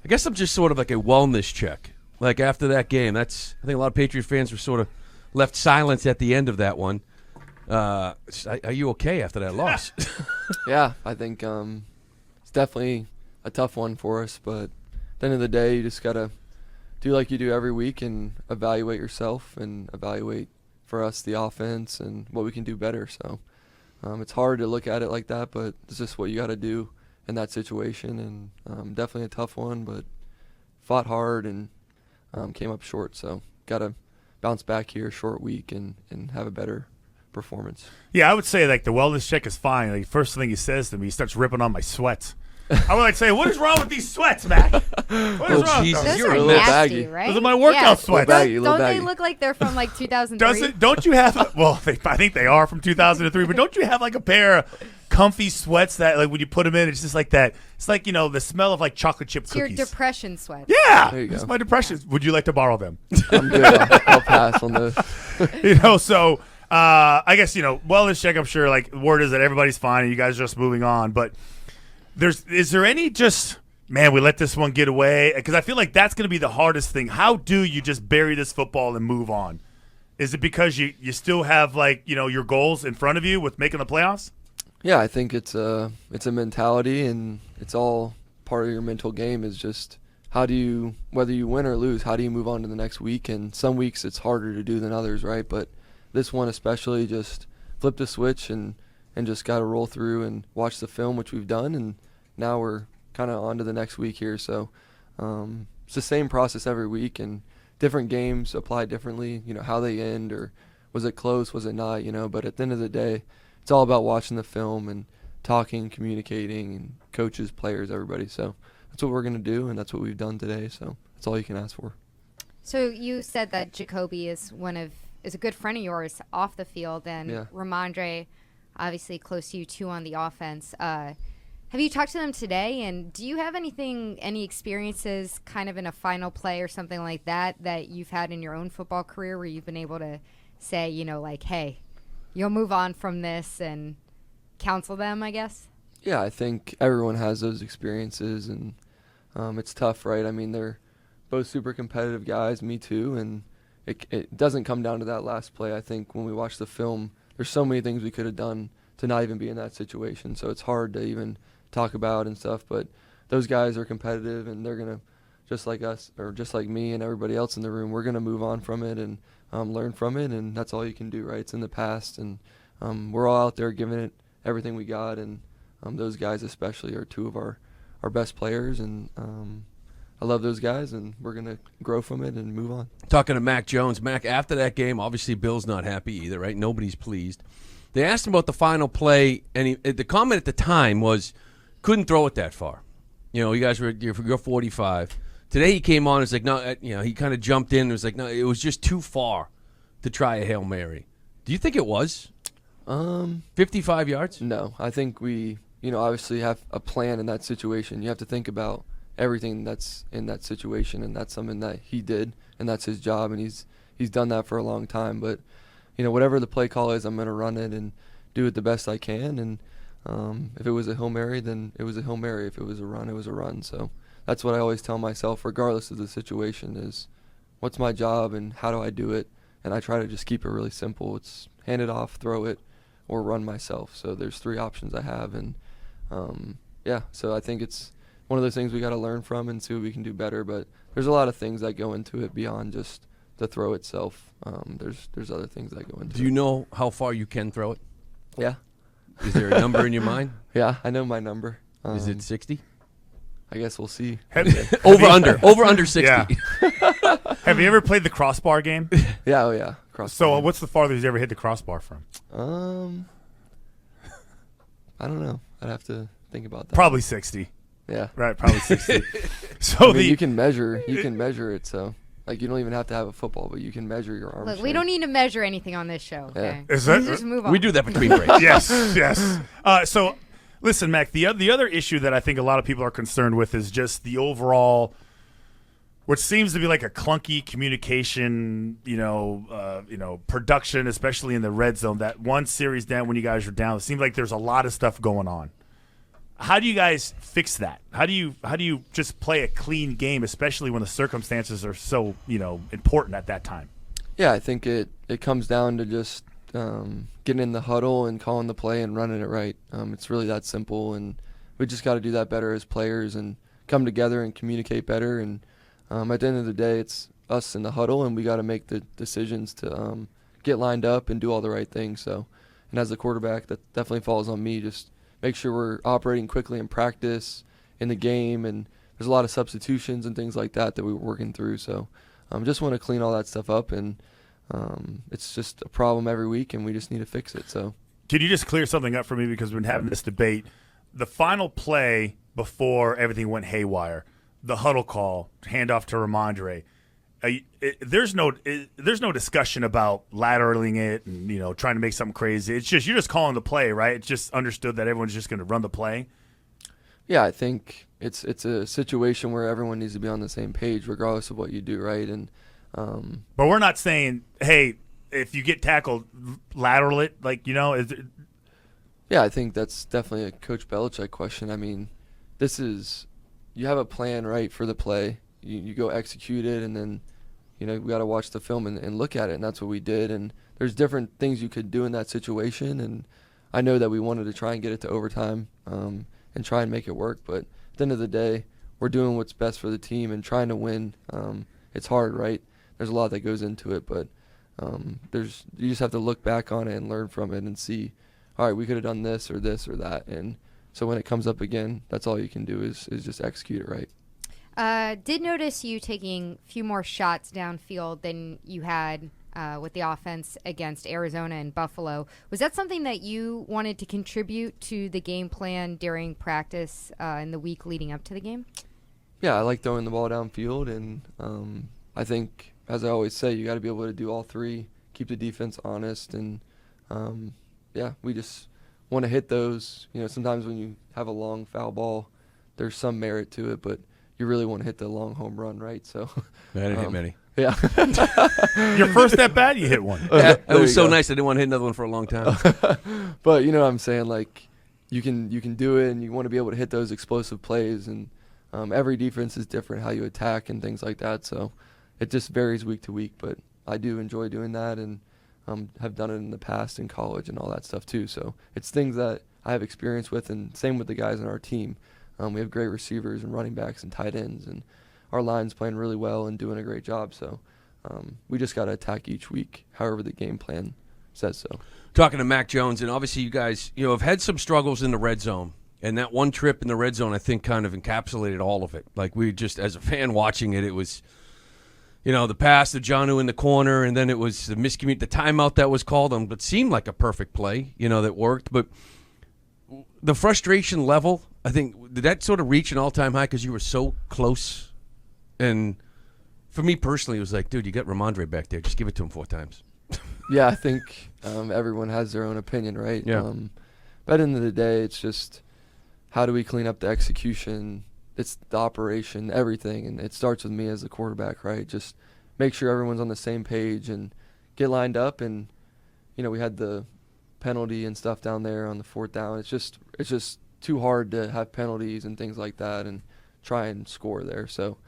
I guess I'm just sort of like a wellness check. Like after that game, I think a lot of Patriot fans were sort of left silent at the end of that one. Are you okay after that loss? Yeah, I think it's definitely a tough one for us, but at the end of the day, you just got to do like you do every week and evaluate yourself and evaluate, for us, the offense and what we can do better. So it's hard to look at it like that, but it's just what you got to do in that situation, and definitely a tough one, but fought hard and came up short. So got to bounce back here, short week, and have a better performance. Yeah, I would say like the wellness check is fine. Like first thing he says to me, he starts ripping on my sweats. I would like say, what is wrong with these sweats, Mac? What is wrong? Jesus, Those you're are a little nasty, baggy. right? Those are my workout sweats. baggy, little Don't they baggy. look like they're from like 2003? Don't you have? Well, I think they are from 2003. But don't you have like a pair of comfy sweats that, like, when you put them in, it's just like that. It's like, you know, the smell of like chocolate chip It's your cookies. depression sweat. Yeah, There you go. it's my depression. Would you like to borrow them? I'm good. I'll pass on those. You know, so I guess, you know, wellness check. I'm sure like the word is that everybody's fine and you guys are just moving on. But is there any just, man, we let this one get away? Because I feel like that's going to be the hardest thing. How do you just bury this football and move on? Is it because you still have, like, you know, your goals in front of you with making the playoffs? Yeah, I think it's a mentality, and it's all part of your mental game. Is just how do you, whether you win or lose, how do you move on to the next week? And some weeks it's harder to do than others, right? But this one especially, just flip the switch and just got to roll through and watch the film, which we've done, and now we're kind of on to the next week here. So it's the same process every week, and different games apply differently, you know, how they end, or was it close, was it not, you know. But at the end of the day, it's all about watching the film and talking, communicating, and coaches, players, everybody. So that's what we're going to do, and that's what we've done today. So that's all you can ask for. So you said that Jacoby is a good friend of yours off the field, and Yeah. Ramondre, obviously close to you too on the offense. Have you talked to them today, and do you have any experiences kind of in a final play or something like that you've had in your own football career where you've been able to say, you know, like, hey, you'll move on from this, and counsel them, I guess? Yeah, I think everyone has those experiences, and it's tough, right? I mean, they're both super competitive guys, me too, and it doesn't come down to that last play. I think when we watch the film, there's so many things we could have done to not even be in that situation, so it's hard to even talk about and stuff. But those guys are competitive, and they're going to, just like us, or just like me and everybody else in the room, we're going to move on from it and learn from it, and that's all you can do, right? It's in the past, and we're all out there giving it everything we got, and those guys especially are two of our best players, and I love those guys, and we're going to grow from it and move on. Talking to Mac Jones. Mac, after that game, obviously Bill's not happy either, right? Nobody's pleased. They asked him about the final play, and the comment at the time was, couldn't throw it that far. You know, you guys you're 45. Today he came on and was like, no, you know, he kind of jumped in and was like, no, it was just too far to try a Hail Mary. Do you think it was? 55 yards? No, I think we, you know, obviously have a plan in that situation. You have to think about everything that's in that situation, and that's something that he did, and that's his job, and he's done that for a long time. But, you know, whatever the play call is, I'm going to run it and do it the best I can, and if it was a Hail Mary, then it was a Hail Mary. If it was a run, it was a run. So that's what I always tell myself, regardless of the situation, is what's my job and how do I do it? And I try to just keep it really simple. It's hand it off, throw it, or run myself. So there's three options I have, and yeah, so I think it's one of those things we got to learn from and see what we can do better. But there's a lot of things that go into it beyond just the throw itself. There's other things that go into it. Do you know how far you can throw it? Yeah. Is there a number in your mind? Yeah, I know my number. Is it 60? I guess we'll see. Over under 60. Yeah. Have you ever played the crossbar game? Yeah, oh yeah. Cross. So what's the farthest you ever hit the crossbar from? I don't know. I'd have to think about that. Probably 60. Yeah. Right, probably 60. So I mean, you can measure it. So like you don't even have to have a football, but you can measure your arm. Look, we don't need to measure anything on this show. Okay, Is that- Let's just move on. We do that between breaks. yes. So, listen, Mac. The other issue that I think a lot of people are concerned with is just the overall, what seems to be like a clunky communication, production, especially in the red zone. That one series down when you guys were down, it seemed like there's a lot of stuff going on. How do you guys fix that? How do you just play a clean game, especially when the circumstances are so important at that time? Yeah, I think it comes down to just getting in the huddle and calling the play and running it right. It's really that simple, and we just got to do that better as players and come together and communicate better. And at the end of the day, it's us in the huddle, and we got to make the decisions to get lined up and do all the right things. So, and as a quarterback, that definitely falls on me. Just make sure we're operating quickly in practice, in the game, and there's a lot of substitutions and things like that we're working through. So just want to clean all that stuff up, and it's just a problem every week, and we just need to fix it. So can you just clear something up for me, because we've been having this debate? The final play before everything went haywire, the huddle call, handoff to Ramondre. There's no discussion about lateraling it and trying to make something crazy. It's just you're just calling the play, right? It's just understood that everyone's just going to run the play. Yeah, I think it's a situation where everyone needs to be on the same page, regardless of what you do, right? And but we're not saying, hey, if you get tackled, lateral it, Yeah, I think that's definitely a Coach Belichick question. I mean, you have a plan, right, for the play. You go execute it, and then we got to watch the film and look at it, and that's what we did. And there's different things you could do in that situation, and I know that we wanted to try and get it to overtime and try and make it work. But at the end of the day, we're doing what's best for the team and trying to win. It's hard, right? There's a lot that goes into it, but you just have to look back on it and learn from it and see, all right, we could have done this or that. And so when it comes up again, that's all you can do is just execute it right. Did notice you taking a few more shots downfield than you had with the offense against Arizona and Buffalo. Was that something that you wanted to contribute to the game plan during practice in the week leading up to the game? Yeah, I like throwing the ball downfield, and I think, as I always say, you got to be able to do all three, keep the defense honest, and we just want to hit those. Sometimes when you have a long foul ball, there's some merit to it, but you really want to hit the long home run, right? So I didn't hit many. Yeah. Your first at bat, you hit one. Yeah, it was so nice. I didn't want to hit another one for a long time. But you know what I'm saying? Like, you can do it, and you want to be able to hit those explosive plays. And every defense is different, how you attack and things like that. So it just varies week to week. But I do enjoy doing that, and have done it in the past in college and all that stuff too. So it's things that I have experience with, and same with the guys on our team. We have great receivers and running backs and tight ends, and our line's playing really well and doing a great job. So we just got to attack each week, however the game plan says so. Talking to Mac Jones, and obviously you guys have had some struggles in the red zone, and that one trip in the red zone I think kind of encapsulated all of it. Like, we just, as a fan watching it, it was the pass to Jonnu in the corner, and then it was the the timeout that was called on, but seemed like a perfect play, that worked. But the frustration level, I think, did that sort of reach an all-time high because you were so close? And for me personally, it was like, dude, you got Ramondre back there. Just give it to him 4 times. Yeah, I think everyone has their own opinion, right? Yeah. But at the end of the day, it's just how do we clean up the execution? It's the operation, everything, and it starts with me as the quarterback, right? Just make sure everyone's on the same page and get lined up. And we had the penalty and stuff down there on the 4th down. It's just too hard to have penalties and things like that and try and score there. So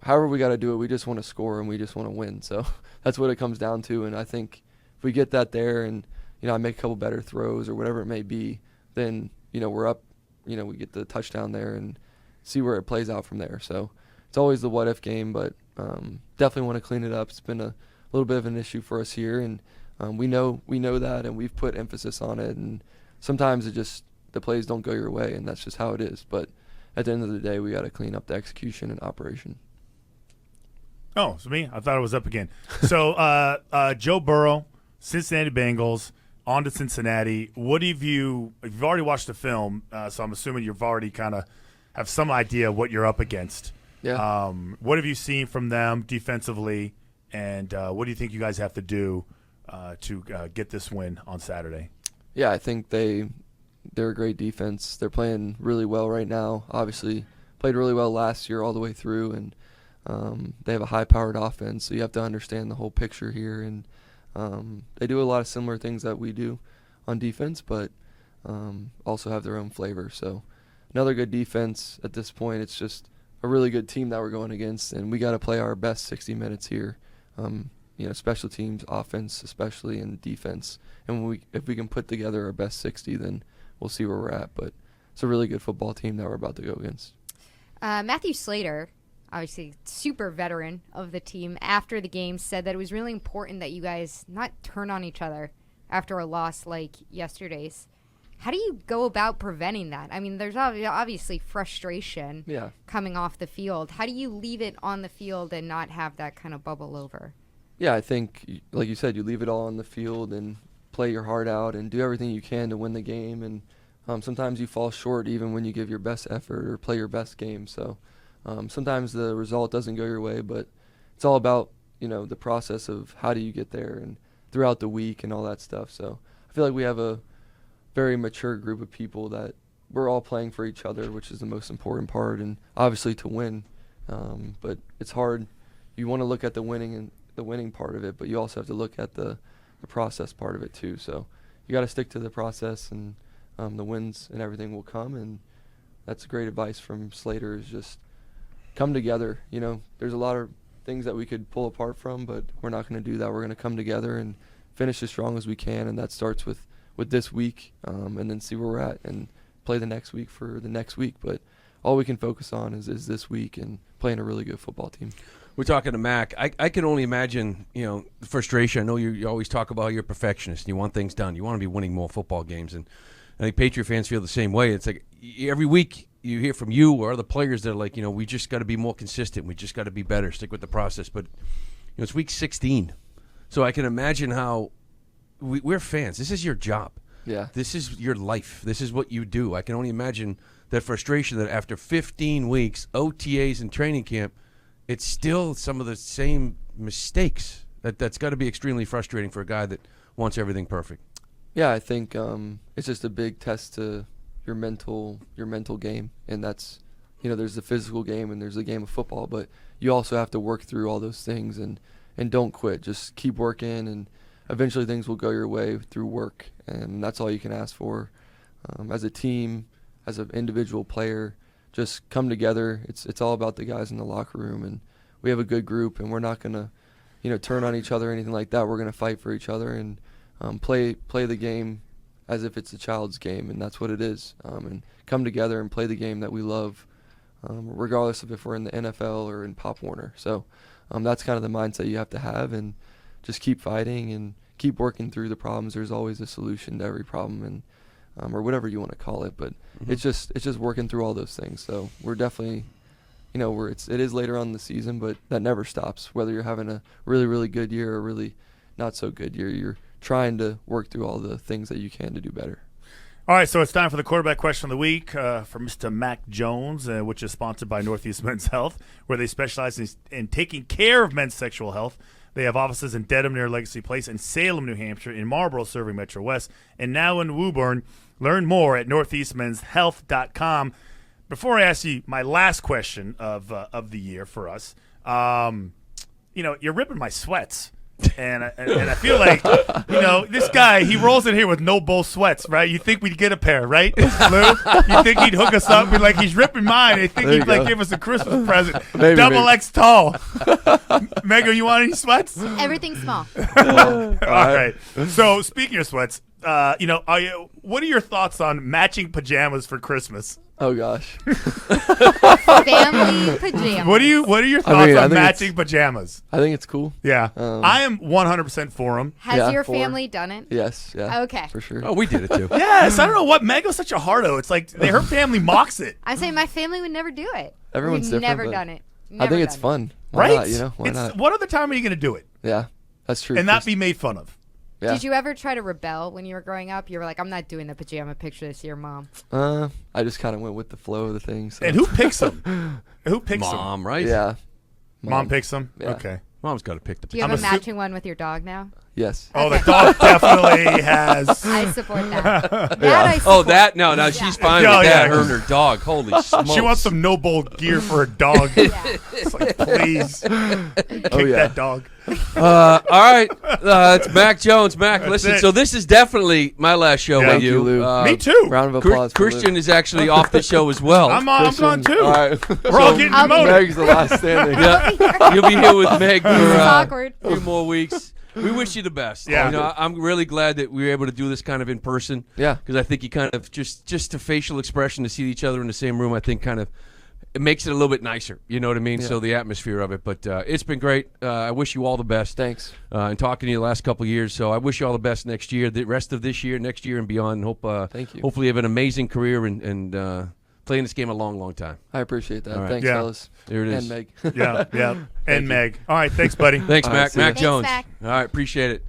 however we got to do it, we just want to score and we just want to win. So that's what it comes down to. And I think if we get that there and I make a couple better throws or whatever it may be, then we're up. We get the touchdown there and see where it plays out from there. So it's always the what if game, but definitely want to clean it up. It's been a little bit of an issue for us here, and we know that, and we've put emphasis on it. And sometimes the plays don't go your way, and that's just how it is. But at the end of the day, we got to clean up the execution and operation. Oh, it's me? I thought it was up again. So Joe Burrow, Cincinnati Bengals, on to Cincinnati. What have you've already watched the film, so I'm assuming you've already kind of have some idea what you're up against. Yeah. What have you seen from them defensively, and what do you think you guys have to do to get this win on Saturday? Yeah, I think they're a great defense. They're playing really well right now. Obviously, played really well last year all the way through, and they have a high-powered offense, so you have to understand the whole picture here. And they do a lot of similar things that we do on defense, but also have their own flavor. So another good defense. At this point, it's just a really good team that we're going against, and we got to play our best 60 minutes here. Special teams, offense especially, and defense. And if we can put together our best 60, then we'll see where we're at. But it's a really good football team that we're about to go against. Matthew Slater, obviously super veteran of the team, after the game said that it was really important that you guys not turn on each other after a loss like yesterday's. How do you go about preventing that? I mean, there's obviously frustration coming off the field. How do you leave it on the field and not have that kind of bubble over? Yeah, I think, like you said, you leave it all on the field and play your heart out and do everything you can to win the game. And sometimes you fall short even when you give your best effort or play your best game. So sometimes the result doesn't go your way, but it's all about, the process of how do you get there and throughout the week and all that stuff. So I feel like we have a very mature group of people that we're all playing for each other, which is the most important part, and obviously to win. But it's hard. You want to look at the winning part of it, but you also have to look at the process part of it too. So you got to stick to the process, and the wins and everything will come. And that's great advice from Slater, is just come together. There's a lot of things that we could pull apart from, but we're not going to do that. We're going to come together and finish as strong as we can, and that starts with this week, and then see where we're at and play the next week for the next week. But all we can focus on is this week and playing a really good football team. We're talking to Mac. I can only imagine, the frustration. I know you always talk about you're a perfectionist and you want things done. You want to be winning more football games. And I think Patriot fans feel the same way. It's like every week you hear from you or other players that are like, we just got to be more consistent. We just got to be better, stick with the process. But, it's week 16. So I can imagine how we're fans. This is your job. Yeah. This is your life. This is what you do. I can only imagine that frustration that after 15 weeks, OTAs and training camp, it's still some of the same mistakes. That's got to be extremely frustrating for a guy that wants everything perfect. Yeah, I think it's just a big test to your mental game, and that's, there's the physical game and there's the game of football, but you also have to work through all those things and don't quit. Just keep working, and eventually things will go your way through work, and that's all you can ask for. As a team, as an individual player, just come together. It's all about the guys in the locker room, and we have a good group, and we're not going to, turn on each other or anything like that. We're going to fight for each other and play the game as if it's a child's game, and that's what it is. And come together and play the game that we love, regardless of if we're in the NFL or in Pop Warner. So that's kind of the mindset you have to have, and just keep fighting and keep working through the problems. There's always a solution to every problem, and or whatever you want to call it. But it's just working through all those things. So we're definitely, it is later on in the season, but that never stops. Whether you're having a really, really good year or a really not so good year, you're trying to work through all the things that you can to do better. All right, so it's time for the quarterback question of the week from Mr. Mac Jones, which is sponsored by Northeast Men's Health, where they specialize in taking care of men's sexual health. They have offices in Dedham near Legacy Place, in Salem, New Hampshire, in Marlborough serving Metro West, and now in Woburn. Learn more at northeastmenshealth.com. Before I ask you my last question of the year for us, you're ripping my sweats. And I feel like, this guy, he rolls in here with no bull sweats, right? You think we'd get a pair, right, Lou? You think he'd hook us up? We're like, he's ripping mine. I think he'd give us a Christmas present. Double X tall. Mego, you want any sweats? Everything's small. All right. So speaking of sweats, what are your thoughts on matching pajamas for Christmas? Oh gosh. Family pajamas. What are your thoughts on matching pajamas? I think it's cool. Yeah. I am 100% for them. Has your family done it? Yes. Yeah. Okay. For sure. Oh, we did it too. Yes. I don't know what Mego's such a hardo. It's like her family mocks it. I'm saying my family would never do it. Everyone's We've different. never done it. I think it's fun. Why Right? not, Why not? What other time are you going to do it? Yeah. That's true. And not be made fun of. Yeah. Did you ever try to rebel when you were growing up? You were like, I'm not doing the pajama picture this year, Mom. I just kind of went with the flow of the thing. So. And who picks them? Who picks them? Mom, right? Yeah. Mom picks them? Yeah. Okay. Mom's got to pick the Do you have a matching one with your dog now? Yes. Oh, the dog definitely has. I support that. That Yeah. I support. No, she's fine Yeah, with yeah, that. Her and her dog. Holy smokes. She wants some noble gear for her dog. Yeah. It's like, please, kick that dog. All right, it's Mac Jones. Mac, That's listen. it. So this is definitely my last show Yeah. with Thank you, Lou. Me too. Round of applause. for Christian Lou. is actually off the show as well. I'm gone too. All right. We're all getting I'll be demoted. Meg's the last standing. Yeah, you'll be here with Meg for This is awkward. a few more weeks. We wish you the best. Yeah. You know, I'm really glad that we were able to do this kind of in person. Yeah. Because I think you kind of just a facial expression to see each other in the same room. I think kind of it makes it a little bit nicer. You know what I mean? Yeah. So the atmosphere of it. But it's been great. I wish you all the best. Thanks. And talking to you the last couple of years. So I wish you all the best next year, the rest of this year, next year, and beyond. Hope Thank you. hopefully you have an amazing career and playing this game a long, long time. I appreciate that. All right. Thanks, Yeah. fellas. There it is. And Meg. Yeah. And Meg. All right. Thanks, buddy. Thanks, All right, Mac. see ya. Mac Thanks, Jones. Mac. All right, appreciate it.